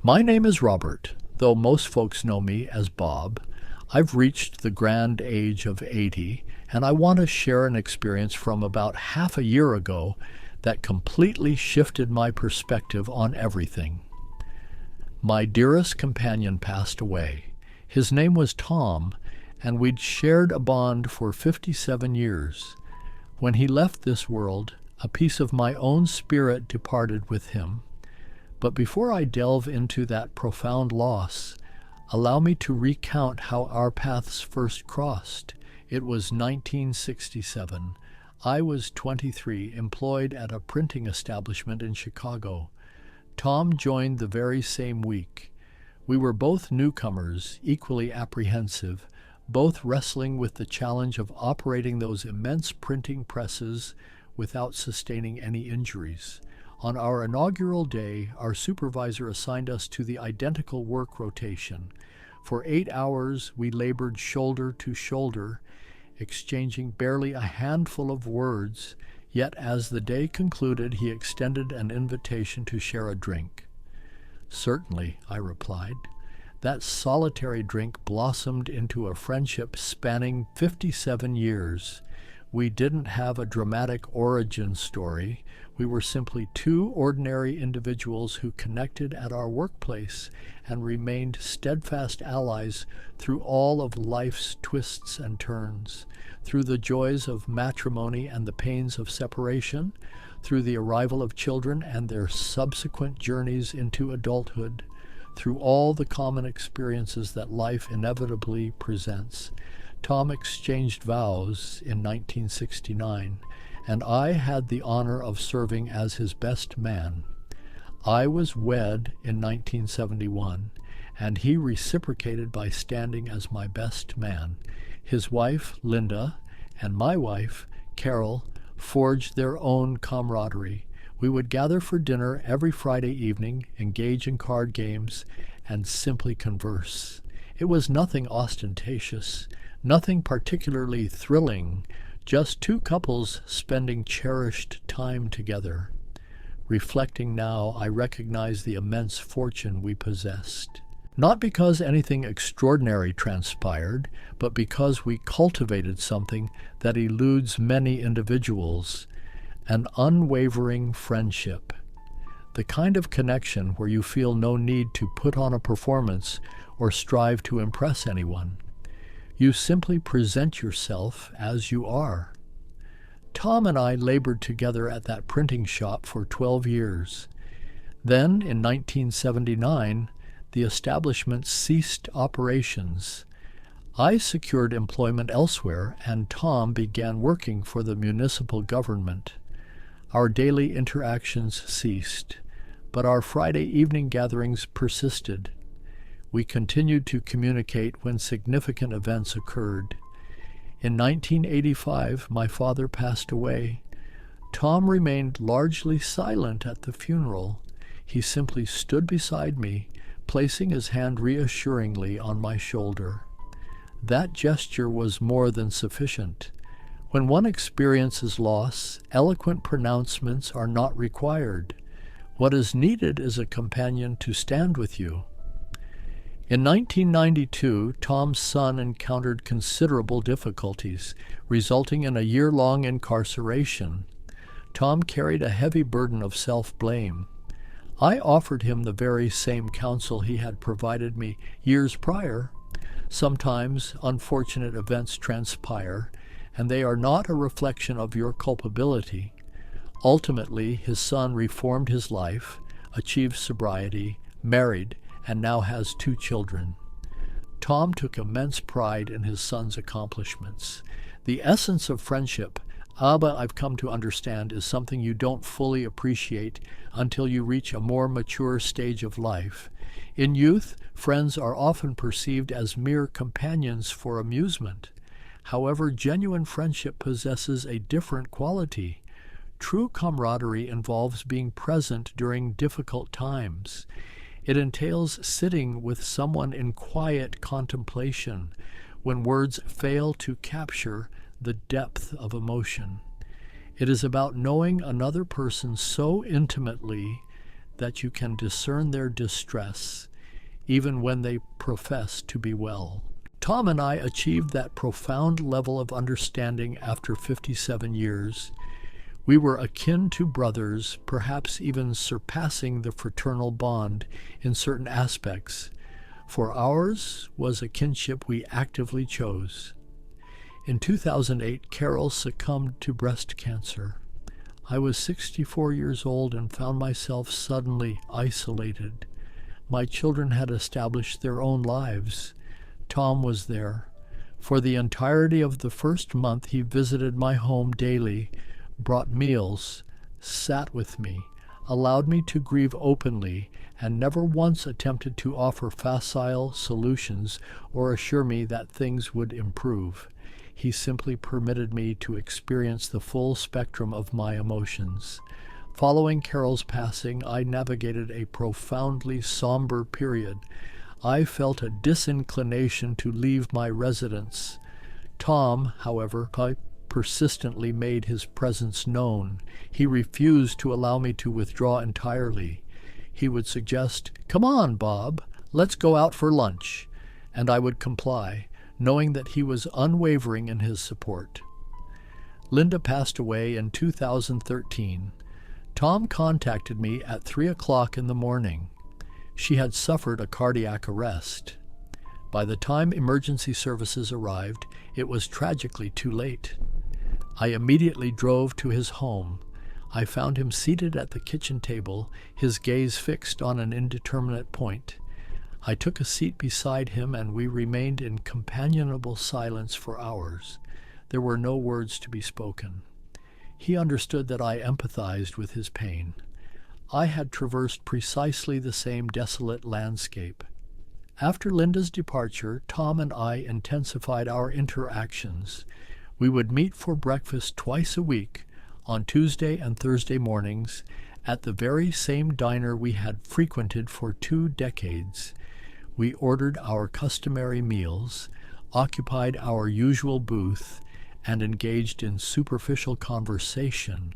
My name is Robert, though most folks know me as Bob. I've reached the grand age of 80, and I want to share an experience from about half a year ago that completely shifted my perspective on everything. My dearest companion passed away. His name was Tom, and we'd shared a bond for 57 years. When he left this world, a piece of my own spirit departed with him. But before I delve into that profound loss, allow me to recount how our paths first crossed. It was 1967. I was 23, employed at a printing establishment in Chicago. Tom joined the very same week. We were both newcomers, equally apprehensive, both wrestling with the challenge of operating those immense printing presses without sustaining any injuries. On our inaugural day, our supervisor assigned us to the identical work rotation. For 8 hours, we labored shoulder to shoulder, exchanging barely a handful of words, yet as the day concluded, he extended an invitation to share a drink. "Certainly," I replied. That solitary drink blossomed into a friendship spanning 57 years. We didn't have a dramatic origin story. We were simply two ordinary individuals who connected at our workplace and remained steadfast allies through all of life's twists and turns, through the joys of matrimony and the pains of separation, through the arrival of children and their subsequent journeys into adulthood, through all the common experiences that life inevitably presents. Tom exchanged vows in 1969, and I had the honor of serving as his best man. I was wed in 1971, and he reciprocated by standing as my best man. His wife, Linda, and my wife, Carol, forged their own camaraderie. We would gather for dinner every Friday evening, engage in card games, and simply converse. It was nothing ostentatious, nothing particularly thrilling, just two couples spending cherished time together. Reflecting now, I recognize the immense fortune we possessed. Not because anything extraordinary transpired, but because we cultivated something that eludes many individuals, an unwavering friendship. The kind of connection where you feel no need to put on a performance or strive to impress anyone. You simply present yourself as you are. Tom and I labored together at that printing shop for 12 years. Then, in 1979, the establishment ceased operations. I secured employment elsewhere, and Tom began working for the municipal government. Our daily interactions ceased, but our Friday evening gatherings persisted. We continued to communicate when significant events occurred. In 1985, my father passed away. Tom remained largely silent at the funeral. He simply stood beside me, placing his hand reassuringly on my shoulder. That gesture was more than sufficient. When one experiences loss, eloquent pronouncements are not required. What is needed is a companion to stand with you. In 1992, Tom's son encountered considerable difficulties, resulting in a year-long incarceration. Tom carried a heavy burden of self-blame. I offered him the very same counsel he had provided me years prior. Sometimes unfortunate events transpire, and they are not a reflection of your culpability. Ultimately, his son reformed his life, achieved sobriety, married, and now has 2 children. Tom took immense pride in his son's accomplishments. The essence of friendship, I've come to understand, is something you don't fully appreciate until you reach a more mature stage of life. In youth, friends are often perceived as mere companions for amusement. However, genuine friendship possesses a different quality. True camaraderie involves being present during difficult times. It entails sitting with someone in quiet contemplation when words fail to capture the depth of emotion. It is about knowing another person so intimately that you can discern their distress even when they profess to be well. Tom and I achieved that profound level of understanding after 57 years. We were akin to brothers, perhaps even surpassing the fraternal bond in certain aspects, for ours was a kinship we actively chose. In 2008, Carol succumbed to breast cancer. I was 64 years old and found myself suddenly isolated. My children had established their own lives. Tom was there. For the entirety of the first month, he visited my home daily, brought meals, sat with me, allowed me to grieve openly, and never once attempted to offer facile solutions or assure me that things would improve. He simply permitted me to experience the full spectrum of my emotions. Following Carol's passing, I navigated a profoundly somber period. I felt a disinclination to leave my residence. Tom, however, persistently made his presence known. He refused to allow me to withdraw entirely. He would suggest, "Come on, Bob, let's go out for lunch," and I would comply, knowing that he was unwavering in his support. Linda passed away in 2013. Tom contacted me at 3 o'clock in the morning. She had suffered a cardiac arrest. By the time emergency services arrived, it was tragically too late. I immediately drove to his home. I found him seated at the kitchen table, his gaze fixed on an indeterminate point. I took a seat beside him, and we remained in companionable silence for hours. There were no words to be spoken. He understood that I empathized with his pain. I had traversed precisely the same desolate landscape. After Linda's departure, Tom and I intensified our interactions. We would meet for breakfast twice a week, on Tuesday and Thursday mornings, at the very same diner we had frequented for 2 decades. We ordered our customary meals, occupied our usual booth, and engaged in superficial conversation,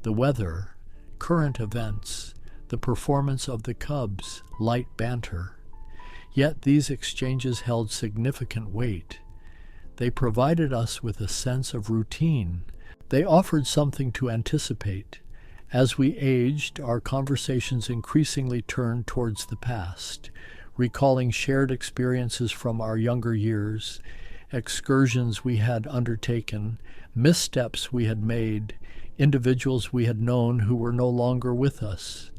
the weather, current events, the performance of the Cubs, light banter. Yet these exchanges held significant weight. They provided us with a sense of routine. They offered something to anticipate. As we aged, our conversations increasingly turned towards the past, recalling shared experiences from our younger years, excursions we had undertaken, missteps we had made, individuals we had known who were no longer with us.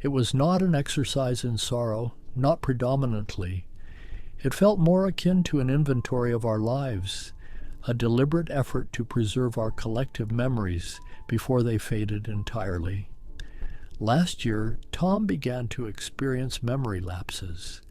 It was not an exercise in sorrow, not predominantly. It felt more akin to an inventory of our lives, a deliberate effort to preserve our collective memories before they faded entirely. Last year, Tom began to experience memory lapses.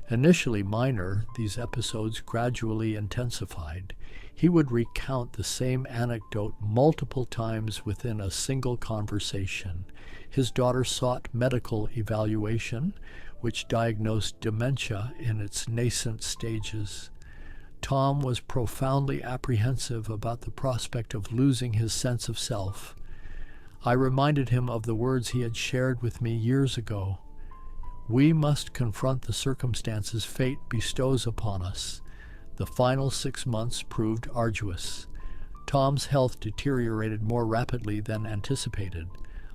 Initially minor, these episodes gradually intensified. He would recount the same anecdote multiple times within a single conversation. His daughter sought medical evaluation, which diagnosed dementia in its nascent stages. Tom was profoundly apprehensive about the prospect of losing his sense of self. I reminded him of the words he had shared with me years ago. We must confront the circumstances fate bestows upon us. The final 6 months proved arduous. Tom's health deteriorated more rapidly than anticipated.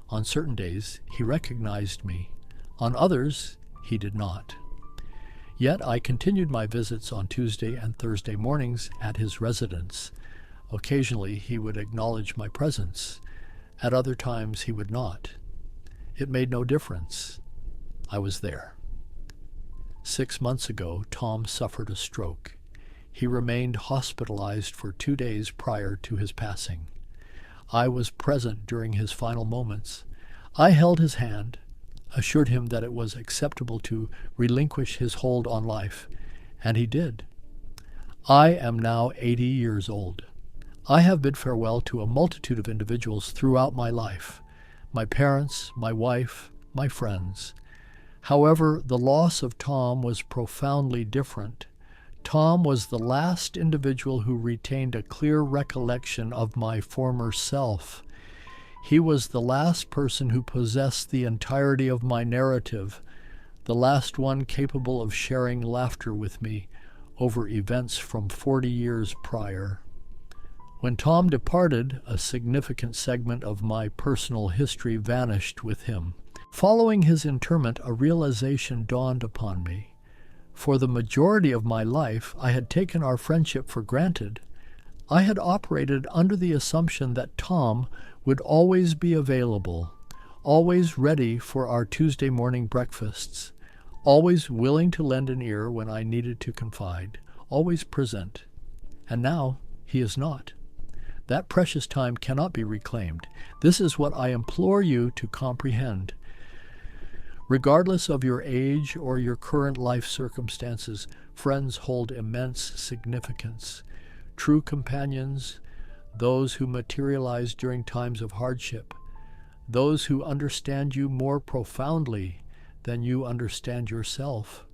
On certain days, he recognized me. On others, he did not. Yet I continued my visits on Tuesday and Thursday mornings at his residence. Occasionally, he would acknowledge my presence. At other times, he would not. It made no difference. I was there. 6 months ago, Tom suffered a stroke. He remained hospitalized for 2 days prior to his passing. I was present during his final moments. I held his hand, assured him that it was acceptable to relinquish his hold on life, and he did. I am now 80 years old. I have bid farewell to a multitude of individuals throughout my life, my parents, my wife, my friends. However, the loss of Tom was profoundly different. Tom was the last individual who retained a clear recollection of my former self. He was the last person who possessed the entirety of my narrative, the last one capable of sharing laughter with me over events from 40 years prior. When Tom departed, a significant segment of my personal history vanished with him. Following his interment, a realization dawned upon me. For the majority of my life, I had taken our friendship for granted. I had operated under the assumption that Tom would always be available, always ready for our Tuesday morning breakfasts, always willing to lend an ear when I needed to confide, always present. And now he is not. That precious time cannot be reclaimed. This is what I implore you to comprehend. Regardless of your age or your current life circumstances, friends hold immense significance. True companions, those who materialize during times of hardship, those who understand you more profoundly than you understand yourself.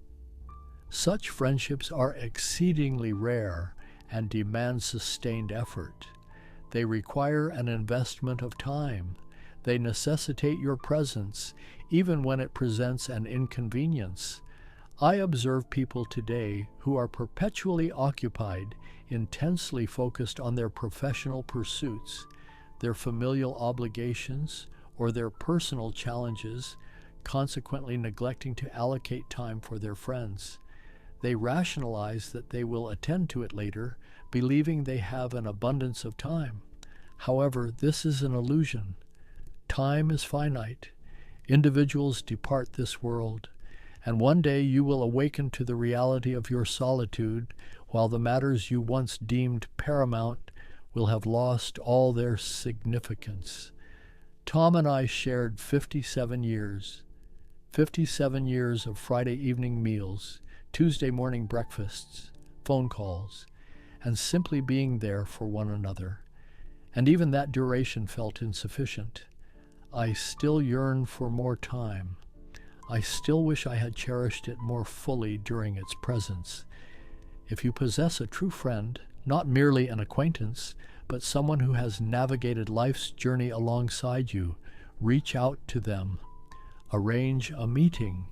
Such friendships are exceedingly rare and demand sustained effort. They require an investment of time. They necessitate your presence, even when it presents an inconvenience. I observe people today who are perpetually occupied, intensely focused on their professional pursuits, their familial obligations, or their personal challenges, consequently neglecting to allocate time for their friends. They rationalize that they will attend to it later, believing they have an abundance of time. However, this is an illusion. Time is finite. Individuals depart this world, and one day you will awaken to the reality of your solitude, while the matters you once deemed paramount will have lost all their significance. Tom and I shared 57 years. 57 years of Friday evening meals, Tuesday morning breakfasts, phone calls, and simply being there for one another. And even that duration felt insufficient. I still yearn for more time. I still wish I had cherished it more fully during its presence. If you possess a true friend, not merely an acquaintance, but someone who has navigated life's journey alongside you, reach out to them. Arrange a meeting.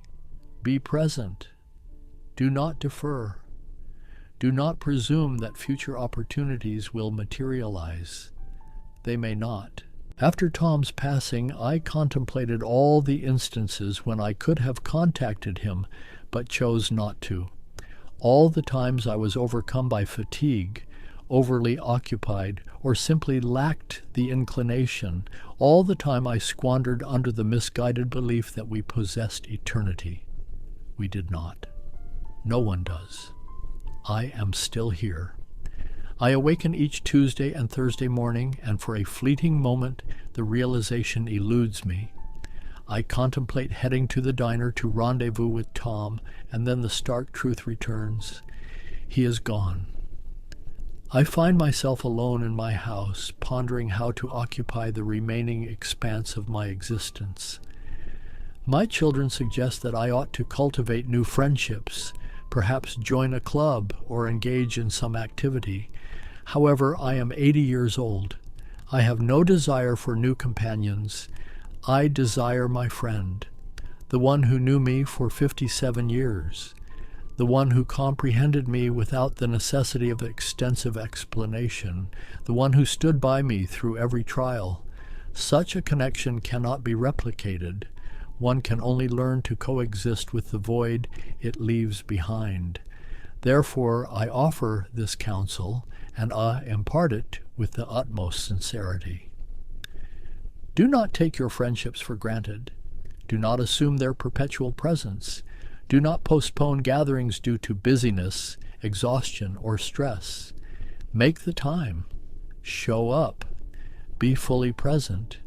Be present. Do not defer. Do not presume that future opportunities will materialize. They may not. After Tom's passing, I contemplated all the instances when I could have contacted him, but chose not to. All the times I was overcome by fatigue, overly occupied, or simply lacked the inclination, all the time I squandered under the misguided belief that we possessed eternity. We did not. No one does. I am still here. I awaken each Tuesday and Thursday morning, and for a fleeting moment the realization eludes me. I contemplate heading to the diner to rendezvous with Tom, and then the stark truth returns. He is gone. I find myself alone in my house, pondering how to occupy the remaining expanse of my existence. My children suggest that I ought to cultivate new friendships, perhaps join a club or engage in some activity. However, I am 80 years old. I have no desire for new companions. I desire my friend, the one who knew me for 57 years, the one who comprehended me without the necessity of extensive explanation, the one who stood by me through every trial. Such a connection cannot be replicated. One can only learn to coexist with the void it leaves behind. Therefore, I offer this counsel, and I impart it with the utmost sincerity. Do not take your friendships for granted. Do not assume their perpetual presence. Do not postpone gatherings due to busyness, exhaustion, or stress. Make the time. Show up. Be fully present,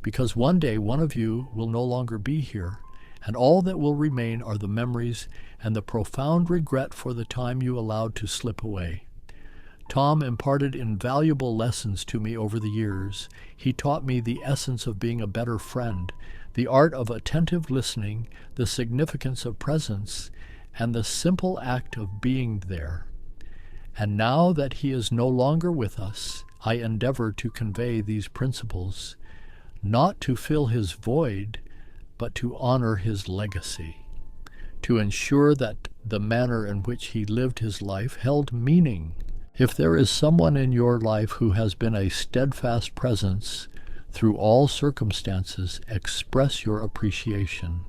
because one day one of you will no longer be here, and all that will remain are the memories and the profound regret for the time you allowed to slip away. Tom imparted invaluable lessons to me over the years. He taught me the essence of being a better friend, the art of attentive listening, the significance of presence, and the simple act of being there. And now that he is no longer with us, I endeavor to convey these principles. not to fill his void, but to honor his legacy, to ensure that the manner in which he lived his life held meaning. If there is someone in your life who has been a steadfast presence through all circumstances, express your appreciation.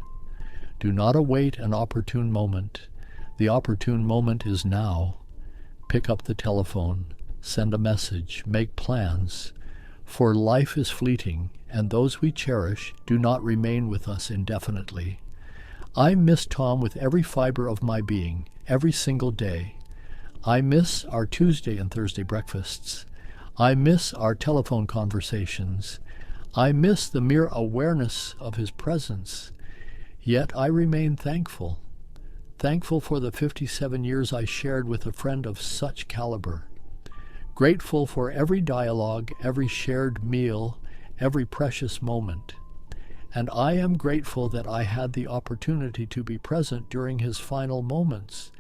Do not await an opportune moment. The opportune moment is now. Pick up the telephone, send a message, make plans, for life is fleeting, and those we cherish do not remain with us indefinitely. I miss Tom with every fiber of my being, every single day. I miss our Tuesday and Thursday breakfasts. I miss our telephone conversations. I miss the mere awareness of his presence. Yet I remain thankful. Thankful for the 57 years I shared with a friend of such caliber. Grateful for every dialogue, every shared meal, every precious moment. And I am grateful that I had the opportunity to be present during his final moments,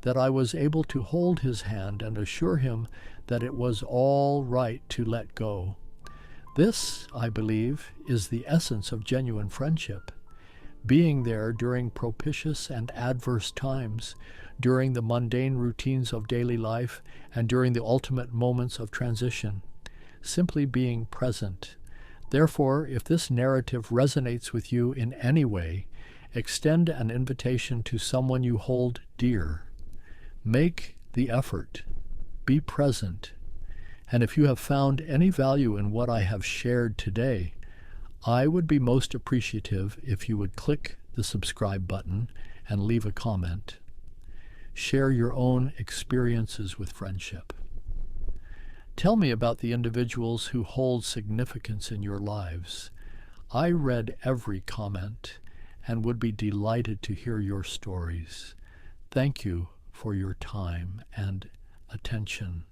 that I was able to hold his hand and assure him that it was all right to let go. This, I believe, is the essence of genuine friendship. Being there during propitious and adverse times, during the mundane routines of daily life, and during the ultimate moments of transition. Simply being present. Therefore, if this narrative resonates with you in any way, extend an invitation to someone you hold dear. Make the effort. Be present. And if you have found any value in what I have shared today, I would be most appreciative if you would click the subscribe button and leave a comment. Share your own experiences with friendship. Tell me about the individuals who hold significance in your lives. I read every comment and would be delighted to hear your stories. Thank you for your time and attention.